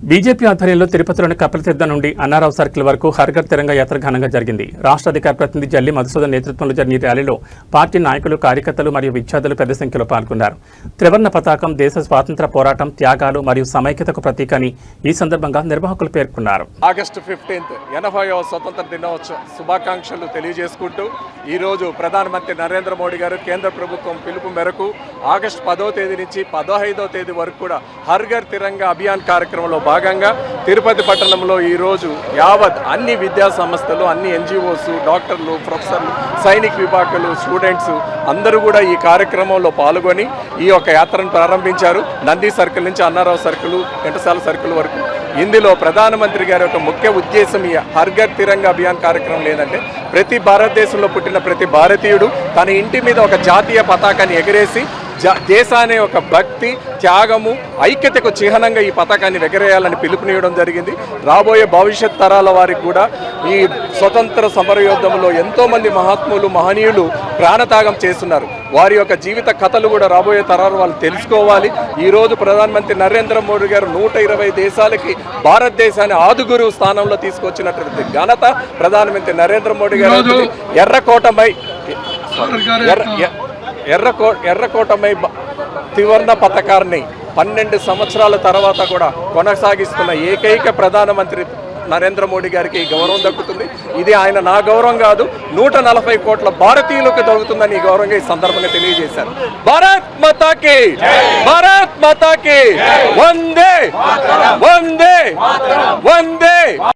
BJP ఆధ్వర్యంలో తిరుపతిలోని కపిలతీర్థం నుండి అన్నారావు సర్కిల్ వరకు హర్ఘర్ తిరంగా యాత్ర ఘనంగా జరిగింది. రాష్ట్ర అధికార ప్రతినిధి జల్లి మధుసూదన్ నేతృత్వంలో జరిగిన ర్యాలీలో పార్టీ నాయకులు, కార్యకర్తలు మరియు విద్యార్థులు పెద్ద సంఖ్యలో పాల్గొన్నారు. త్రివర్ణ పతాకం దేశ స్వాతంత్ర పోరాటం, త్యాగాలు మరియు సమైక్యతకు ప్రతీక అని ఈ సందర్భంగా నిర్వాహకులు పేర్కొన్నారు. ఆగస్టు 15 80వ స్వతంత్ర దినోత్సవ శుభాకాంక్షలు తెలియజేసుకుంటూ ఈరోజు ప్రధానమంత్రి నరేంద్ర మోడీ గారు కేంద్ర ప్రభుత్వం పిలుపు మేరకు ఆగస్టు 10వ తేదీ నుంచి 15వ తేదీ వరకు కూడా హర్ఘర్ తిరంగా అభియాన్ కార్యక్రమంలో భాగంగా తిరుపతి పట్టణంలో ఈరోజు యావత్ అన్ని విద్యా సంస్థలు, అన్ని ఎన్జిఓస్, డాక్టర్లు, ప్రొఫెసర్లు, సైనిక్ విభాగాలు, స్టూడెంట్స్ అందరూ కూడా ఈ కార్యక్రమంలో పాల్గొని ఈ యొక్క యాత్రను ప్రారంభించారు. నంది సర్కిల్ నుంచి అన్నారావు సర్కిల్, ఘంటసాల సర్కిల్ వరకు. ఇందులో ప్రధానమంత్రి గారి యొక్క ముఖ్య ఉద్దేశం ఈ హర్ఘర్ తిరంగా అభియాన్ కార్యక్రమం లేదంటే ప్రతి భారతదేశంలో పుట్టిన ప్రతి భారతీయుడు తన ఇంటి మీద ఒక జాతీయ పతాకాన్ని ఎగరేసి దేశాన్ని ఒక భక్తి, త్యాగము, ఐక్యతకు చిహ్నంగా ఈ పతాకాన్ని ఎగరేయాలని పిలుపునివ్వడం జరిగింది. రాబోయే భవిష్యత్ తరాల వారికి కూడా ఈ స్వతంత్ర సమరయోధంలో ఎంతోమంది మహాత్ములు, మహనీయులు ప్రాణత్యాగం చేస్తున్నారు. వారి యొక్క జీవిత కథలు కూడా రాబోయే తరాలు వాళ్ళు తెలుసుకోవాలి. ఈరోజు ప్రధానమంత్రి నరేంద్ర మోడీ గారు 120 దేశాలకి భారతదేశాన్ని ఆదుగురు స్థానంలో తీసుకొచ్చినటువంటి ఘనత ప్రధానమంత్రి నరేంద్ర మోడీ గారు. ఎర్రకోటమై త్రివర్ణ పతాకాన్ని 12 సంవత్సరాల తర్వాత కూడా కొనసాగిస్తున్న ఏకైక ప్రధానమంత్రి నరేంద్ర మోడీ గారికి ఈ గౌరవం దక్కుతుంది. ఇది ఆయన నా గౌరవం కాదు, 140 కోట్ల భారతీయులకు దక్కుతుందని ఈ గౌరవంగా ఈ సందర్భంగా తెలియజేశారు. భారత్ మాతాకి, భారత్ మాతాకి, వందే వందే వందే.